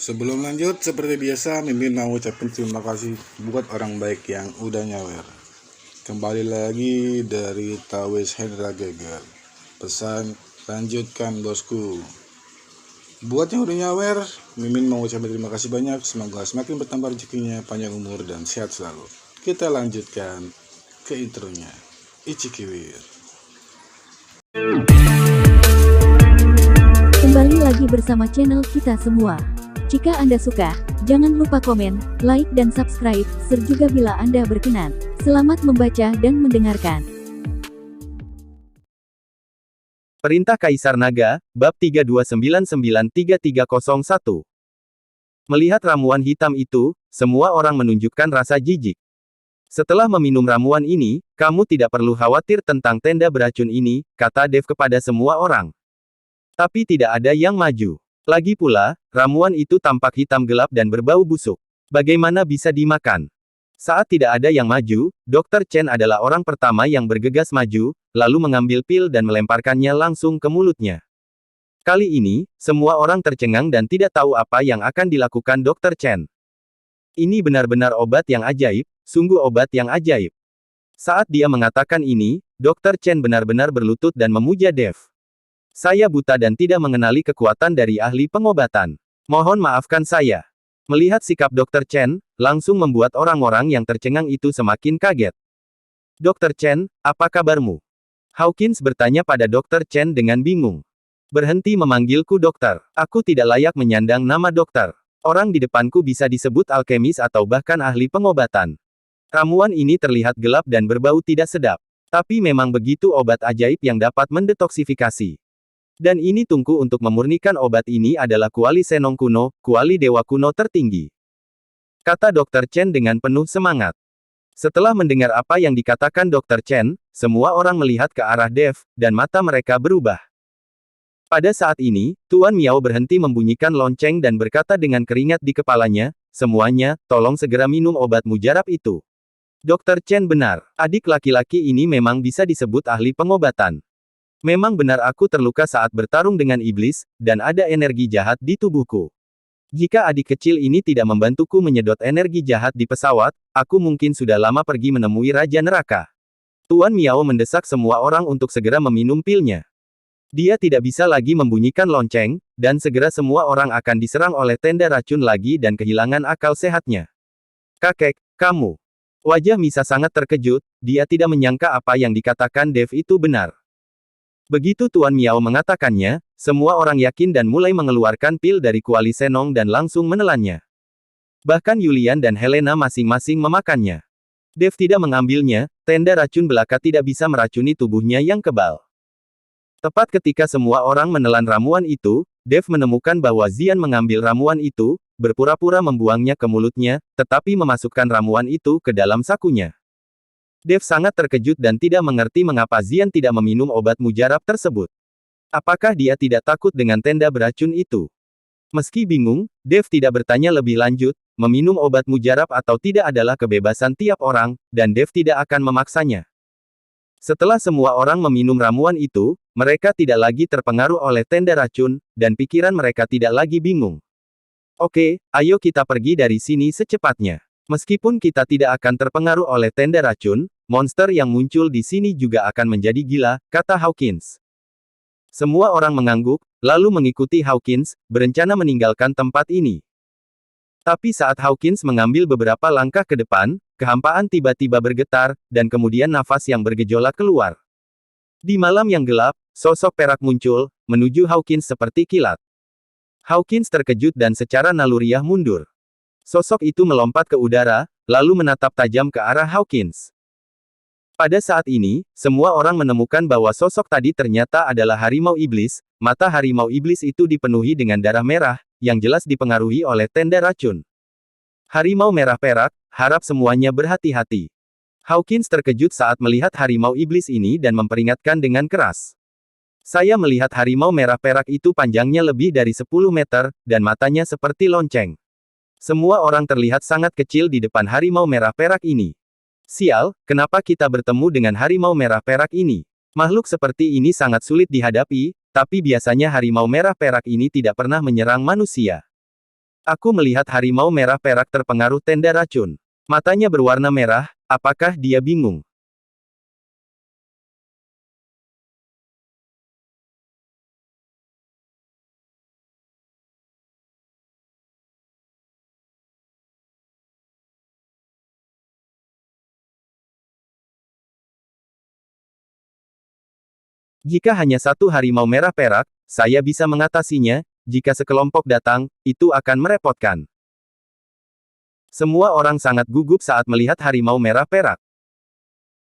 Sebelum lanjut, seperti biasa, Mimin mau ucapin terima kasih buat orang baik yang udah nyawer. Kembali lagi dari Tawes Hendra Geger. Pesan, lanjutkan bosku. Buat yang udah nyawer, Mimin mau ucapin terima kasih banyak. Semoga semakin bertambah rezekinya, panjang umur, dan sehat selalu. Kita lanjutkan ke intronya. Ichikiwir. Kembali lagi bersama channel kita semua. Jika Anda suka, jangan lupa komen, like dan subscribe, serta bila Anda berkenan. Selamat membaca dan mendengarkan. Perintah Kaisar Naga, Bab 32993301. Melihat ramuan hitam itu, semua orang menunjukkan rasa jijik. Setelah meminum ramuan ini, kamu tidak perlu khawatir tentang tenda beracun ini, kata Dev kepada semua orang. Tapi tidak ada yang maju. Lagi pula, ramuan itu tampak hitam gelap dan berbau busuk. Bagaimana bisa dimakan? Saat tidak ada yang maju, Dr. Chen adalah orang pertama yang bergegas maju, lalu mengambil pil dan melemparkannya langsung ke mulutnya. Kali ini, semua orang tercengang dan tidak tahu apa yang akan dilakukan Dr. Chen. Ini benar-benar obat yang ajaib, sungguh obat yang ajaib. Saat dia mengatakan ini, Dr. Chen benar-benar berlutut dan memuja Dev. Saya buta dan tidak mengenali kekuatan dari ahli pengobatan. Mohon maafkan saya. Melihat sikap Dr. Chen, langsung membuat orang-orang yang tercengang itu semakin kaget. Dr. Chen, apa kabarmu? Hawkins bertanya pada Dr. Chen dengan bingung. Berhenti memanggilku dokter. Aku tidak layak menyandang nama dokter. Orang di depanku bisa disebut alkemis atau bahkan ahli pengobatan. Ramuan ini terlihat gelap dan berbau tidak sedap. Tapi memang begitu obat ajaib yang dapat mendetoksifikasi. Dan ini tungku untuk memurnikan obat ini adalah kuali Senong kuno, kuali dewa kuno tertinggi. Kata Dr. Chen dengan penuh semangat. Setelah mendengar apa yang dikatakan Dr. Chen, semua orang melihat ke arah Dev, dan mata mereka berubah. Pada saat ini, Tuan Miao berhenti membunyikan lonceng dan berkata dengan keringat di kepalanya, semuanya, tolong segera minum obat mujarab itu. Dr. Chen benar, adik laki-laki ini memang bisa disebut ahli pengobatan. Memang benar aku terluka saat bertarung dengan iblis, dan ada energi jahat di tubuhku. Jika adik kecil ini tidak membantuku menyedot energi jahat di pesawat, aku mungkin sudah lama pergi menemui Raja Neraka. Tuan Miao mendesak semua orang untuk segera meminum pilnya. Dia tidak bisa lagi membunyikan lonceng, dan segera semua orang akan diserang oleh tenda racun lagi dan kehilangan akal sehatnya. Kakek, kamu. Wajah Misa sangat terkejut, dia tidak menyangka apa yang dikatakan Dev itu benar. Begitu Tuan Miao mengatakannya, semua orang yakin dan mulai mengeluarkan pil dari kuali Senong dan langsung menelannya. Bahkan Yulian dan Helena masing-masing memakannya. Dev tidak mengambilnya, tenda racun belaka tidak bisa meracuni tubuhnya yang kebal. Tepat ketika semua orang menelan ramuan itu, Dev menemukan bahwa Zian mengambil ramuan itu, berpura-pura membuangnya ke mulutnya, tetapi memasukkan ramuan itu ke dalam sakunya. Dev sangat terkejut dan tidak mengerti mengapa Zian tidak meminum obat mujarab tersebut. Apakah dia tidak takut dengan tenda beracun itu? Meski bingung, Dev tidak bertanya lebih lanjut, meminum obat mujarab atau tidak adalah kebebasan tiap orang, dan Dev tidak akan memaksanya. Setelah semua orang meminum ramuan itu, mereka tidak lagi terpengaruh oleh tenda racun, dan pikiran mereka tidak lagi bingung. Oke, ayo kita pergi dari sini secepatnya. Meskipun kita tidak akan terpengaruh oleh tenda racun, monster yang muncul di sini juga akan menjadi gila, kata Hawkins. Semua orang mengangguk, lalu mengikuti Hawkins, berencana meninggalkan tempat ini. Tapi saat Hawkins mengambil beberapa langkah ke depan, kehampaan tiba-tiba bergetar, dan kemudian nafas yang bergejolak keluar. Di malam yang gelap, sosok perak muncul, menuju Hawkins seperti kilat. Hawkins terkejut dan secara naluriah mundur. Sosok itu melompat ke udara, lalu menatap tajam ke arah Hawkins. Pada saat ini, semua orang menemukan bahwa sosok tadi ternyata adalah harimau iblis. Mata harimau iblis itu dipenuhi dengan darah merah, yang jelas dipengaruhi oleh tenda racun. Harimau merah perak, harap semuanya berhati-hati. Hawkins terkejut saat melihat harimau iblis ini dan memperingatkan dengan keras. Saya melihat harimau merah perak itu panjangnya lebih dari 10 meter, dan matanya seperti lonceng. Semua orang terlihat sangat kecil di depan harimau merah perak ini. Sial, kenapa kita bertemu dengan harimau merah perak ini? Makhluk seperti ini sangat sulit dihadapi, tapi biasanya harimau merah perak ini tidak pernah menyerang manusia. Aku melihat harimau merah perak terpengaruh tenda racun. Matanya berwarna merah, apakah dia bingung? Jika hanya satu harimau merah perak, saya bisa mengatasinya. Jika sekelompok datang, itu akan merepotkan. Semua orang sangat gugup saat melihat harimau merah perak.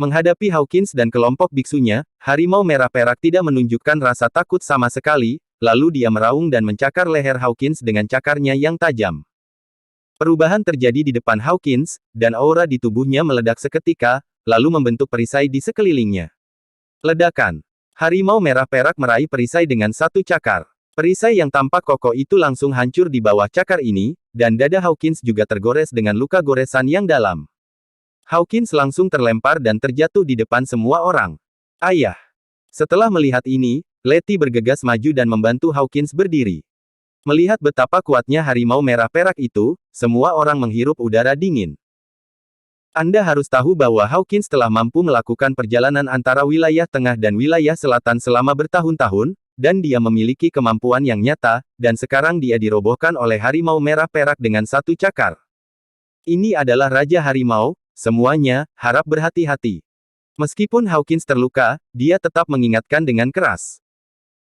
Menghadapi Hawkins dan kelompok biksunya, harimau merah perak tidak menunjukkan rasa takut sama sekali, lalu dia meraung dan mencakar leher Hawkins dengan cakarnya yang tajam. Perubahan terjadi di depan Hawkins, dan aura di tubuhnya meledak seketika, lalu membentuk perisai di sekelilingnya. Ledakan. Harimau merah perak meraih perisai dengan satu cakar. Perisai yang tampak kokoh itu langsung hancur di bawah cakar ini, dan dada Hawkins juga tergores dengan luka goresan yang dalam. Hawkins langsung terlempar dan terjatuh di depan semua orang. Ayah! Setelah melihat ini, Letty bergegas maju dan membantu Hawkins berdiri. Melihat betapa kuatnya harimau merah perak itu, semua orang menghirup udara dingin. Anda harus tahu bahwa Hawkins telah mampu melakukan perjalanan antara wilayah tengah dan wilayah selatan selama bertahun-tahun, dan dia memiliki kemampuan yang nyata, dan sekarang dia dirobohkan oleh harimau merah perak dengan satu cakar. Ini adalah Raja Harimau, semuanya, harap berhati-hati. Meskipun Hawkins terluka, dia tetap mengingatkan dengan keras.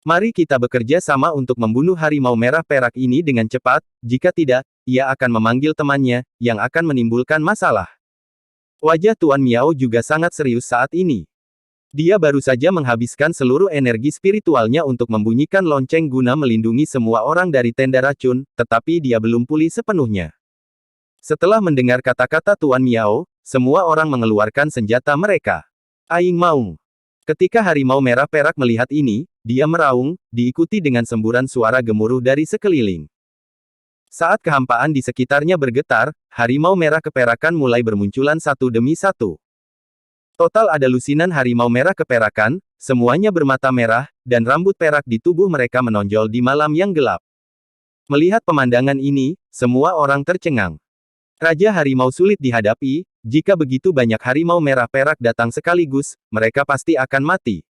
Mari kita bekerja sama untuk membunuh harimau merah perak ini dengan cepat, jika tidak, ia akan memanggil temannya, yang akan menimbulkan masalah. Wajah Tuan Miao juga sangat serius saat ini. Dia baru saja menghabiskan seluruh energi spiritualnya untuk membunyikan lonceng guna melindungi semua orang dari tenda racun, tetapi dia belum pulih sepenuhnya. Setelah mendengar kata-kata Tuan Miao, semua orang mengeluarkan senjata mereka. Aing maung. Ketika harimau merah perak melihat ini, dia meraung, diikuti dengan semburan suara gemuruh dari sekeliling. Saat kehampaan di sekitarnya bergetar, harimau merah keperakan mulai bermunculan satu demi satu. Total ada lusinan harimau merah keperakan, semuanya bermata merah, dan rambut perak di tubuh mereka menonjol di malam yang gelap. Melihat pemandangan ini, semua orang tercengang. Raja harimau sulit dihadapi, jika begitu banyak harimau merah perak datang sekaligus, mereka pasti akan mati.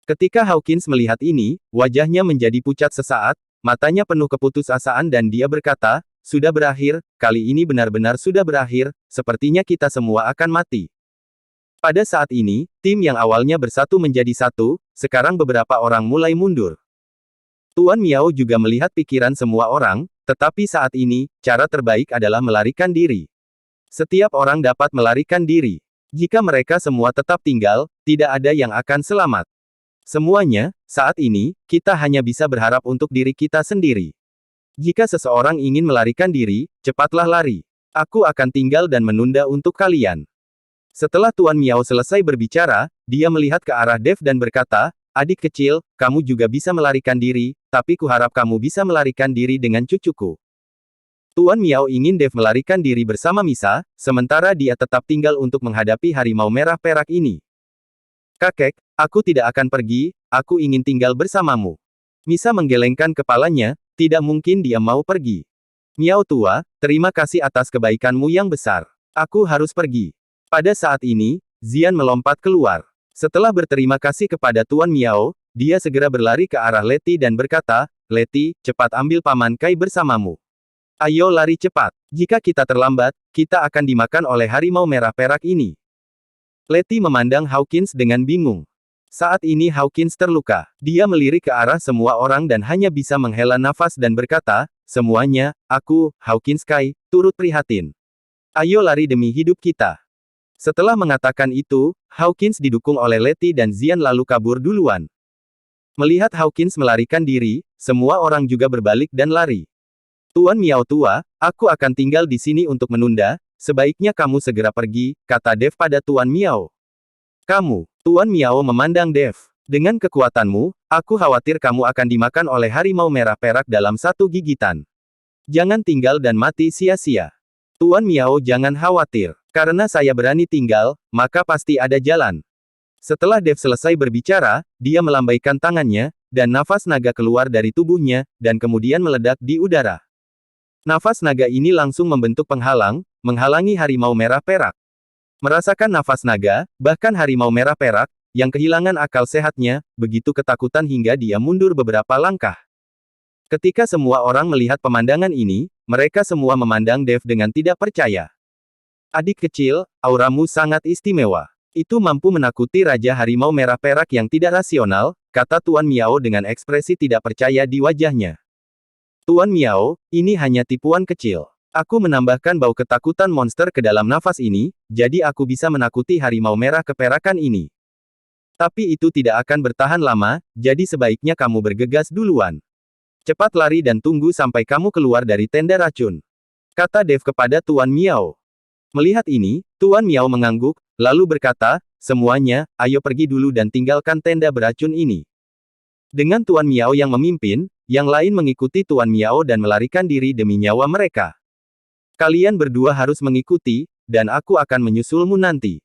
Ketika Hawkins melihat ini, wajahnya menjadi pucat sesaat, matanya penuh keputusasaan dan dia berkata, sudah berakhir, kali ini benar-benar sudah berakhir, sepertinya kita semua akan mati. Pada saat ini, tim yang awalnya bersatu menjadi satu, sekarang beberapa orang mulai mundur. Tuan Miao juga melihat pikiran semua orang, tetapi saat ini, cara terbaik adalah melarikan diri. Setiap orang dapat melarikan diri. Jika mereka semua tetap tinggal, tidak ada yang akan selamat. Semuanya, saat ini, kita hanya bisa berharap untuk diri kita sendiri. Jika seseorang ingin melarikan diri, cepatlah lari. Aku akan tinggal dan menunda untuk kalian. Setelah Tuan Miao selesai berbicara, dia melihat ke arah Dev dan berkata, adik kecil, kamu juga bisa melarikan diri, tapi kuharap kamu bisa melarikan diri dengan cucuku. Tuan Miao ingin Dev melarikan diri bersama Misa, sementara dia tetap tinggal untuk menghadapi harimau merah perak ini. Kakek, aku tidak akan pergi, aku ingin tinggal bersamamu. Misa menggelengkan kepalanya, tidak mungkin dia mau pergi. Miao tua, terima kasih atas kebaikanmu yang besar. Aku harus pergi. Pada saat ini, Zian melompat keluar. Setelah berterima kasih kepada Tuan Miao, dia segera berlari ke arah Letty dan berkata, Letty, cepat ambil Paman Kai bersamamu. Ayo lari cepat. Jika kita terlambat, kita akan dimakan oleh harimau merah perak ini. Letty memandang Hawkins dengan bingung. Saat ini Hawkins terluka. Dia melirik ke arah semua orang dan hanya bisa menghela nafas dan berkata, semuanya, aku, Hawkins Kai, turut prihatin. Ayo lari demi hidup kita. Setelah mengatakan itu, Hawkins didukung oleh Letty dan Zian lalu kabur duluan. Melihat Hawkins melarikan diri, semua orang juga berbalik dan lari. Tuan Miao tua, aku akan tinggal di sini untuk menunda, sebaiknya kamu segera pergi, kata Dev pada Tuan Miao. Kamu, Tuan Miao memandang Dev. Dengan kekuatanmu, aku khawatir kamu akan dimakan oleh harimau merah perak dalam satu gigitan. Jangan tinggal dan mati sia-sia. Tuan Miao jangan khawatir, karena saya berani tinggal, maka pasti ada jalan. Setelah Dev selesai berbicara, dia melambaikan tangannya, dan nafas naga keluar dari tubuhnya, dan kemudian meledak di udara. Nafas naga ini langsung membentuk penghalang, menghalangi harimau merah perak. Merasakan nafas naga, bahkan harimau merah perak, yang kehilangan akal sehatnya, begitu ketakutan hingga dia mundur beberapa langkah. Ketika semua orang melihat pemandangan ini, mereka semua memandang Dev dengan tidak percaya. Adik kecil, auramu sangat istimewa. Itu mampu menakuti Raja Harimau Merah Perak yang tidak rasional, kata Tuan Miao dengan ekspresi tidak percaya di wajahnya. Tuan Miao, ini hanya tipuan kecil. Aku menambahkan bau ketakutan monster ke dalam nafas ini, jadi aku bisa menakuti harimau merah keperakan ini. Tapi itu tidak akan bertahan lama, jadi sebaiknya kamu bergegas duluan. Cepat lari dan tunggu sampai kamu keluar dari tenda racun, kata Dev kepada Tuan Miao. Melihat ini, Tuan Miao mengangguk, lalu berkata, semuanya, ayo pergi dulu dan tinggalkan tenda beracun ini. Dengan Tuan Miao yang memimpin, yang lain mengikuti Tuan Miao dan melarikan diri demi nyawa mereka. Kalian berdua harus mengikuti, dan aku akan menyusulmu nanti.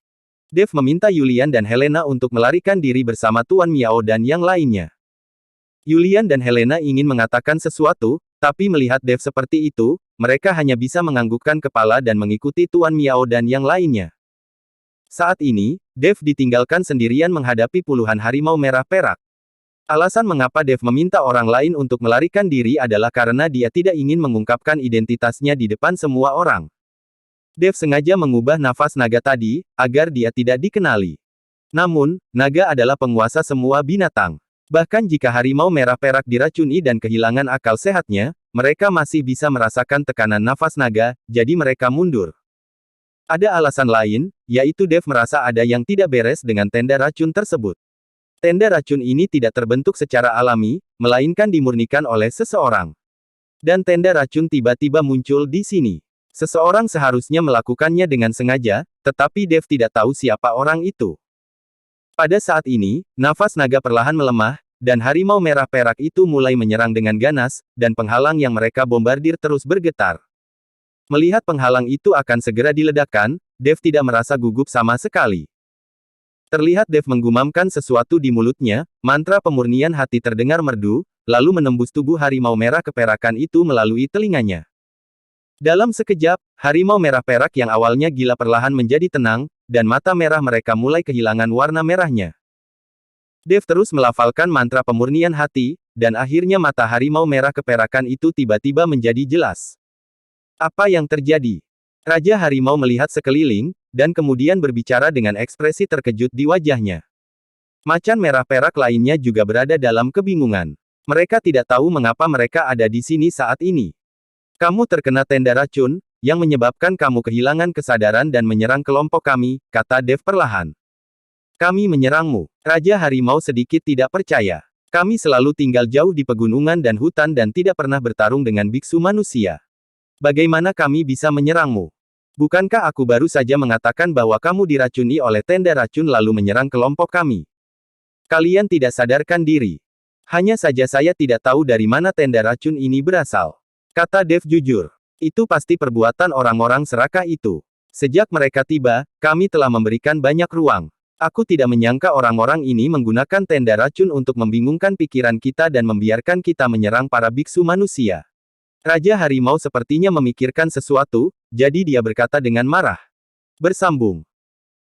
Dev meminta Yulian dan Helena untuk melarikan diri bersama Tuan Miao dan yang lainnya. Yulian dan Helena ingin mengatakan sesuatu, tapi melihat Dev seperti itu, mereka hanya bisa menganggukkan kepala dan mengikuti Tuan Miao dan yang lainnya. Saat ini, Dev ditinggalkan sendirian menghadapi puluhan harimau merah perak. Alasan mengapa Dev meminta orang lain untuk melarikan diri adalah karena dia tidak ingin mengungkapkan identitasnya di depan semua orang. Dev sengaja mengubah nafas naga tadi, agar dia tidak dikenali. Namun, naga adalah penguasa semua binatang. Bahkan jika harimau merah perak diracuni dan kehilangan akal sehatnya, mereka masih bisa merasakan tekanan nafas naga, jadi mereka mundur. Ada alasan lain, yaitu Dev merasa ada yang tidak beres dengan tenda racun tersebut. Tenda racun ini tidak terbentuk secara alami, melainkan dimurnikan oleh seseorang. Dan tenda racun tiba-tiba muncul di sini. Seseorang seharusnya melakukannya dengan sengaja, tetapi Dev tidak tahu siapa orang itu. Pada saat ini, nafas naga perlahan melemah, dan harimau merah perak itu mulai menyerang dengan ganas, dan penghalang yang mereka bombardir terus bergetar. Melihat penghalang itu akan segera diledakkan, Dev tidak merasa gugup sama sekali. Terlihat Dev menggumamkan sesuatu di mulutnya, mantra pemurnian hati terdengar merdu, lalu menembus tubuh harimau merah keperakan itu melalui telinganya. Dalam sekejap, harimau merah perak yang awalnya gila perlahan menjadi tenang, dan mata merah mereka mulai kehilangan warna merahnya. Dev terus melafalkan mantra pemurnian hati, dan akhirnya mata harimau merah keperakan itu tiba-tiba menjadi jelas. Apa yang terjadi? Raja Harimau melihat sekeliling, dan kemudian berbicara dengan ekspresi terkejut di wajahnya. Macan merah perak lainnya juga berada dalam kebingungan. Mereka tidak tahu mengapa mereka ada di sini saat ini. Kamu terkena tenda racun, yang menyebabkan kamu kehilangan kesadaran dan menyerang kelompok kami, kata Dev perlahan. Kami menyerangmu. Raja Harimau sedikit tidak percaya. Kami selalu tinggal jauh di pegunungan dan hutan dan tidak pernah bertarung dengan biksu manusia. Bagaimana kami bisa menyerangmu? Bukankah aku baru saja mengatakan bahwa kamu diracuni oleh tenda racun lalu menyerang kelompok kami? Kalian tidak sadarkan diri. Hanya saja saya tidak tahu dari mana tenda racun ini berasal, kata Dev jujur. Itu pasti perbuatan orang-orang serakah itu. Sejak mereka tiba, kami telah memberikan banyak ruang. Aku tidak menyangka orang-orang ini menggunakan tenda racun untuk membingungkan pikiran kita dan membiarkan kita menyerang para biksu manusia. Raja Harimau sepertinya memikirkan sesuatu, jadi dia berkata dengan marah. Bersambung.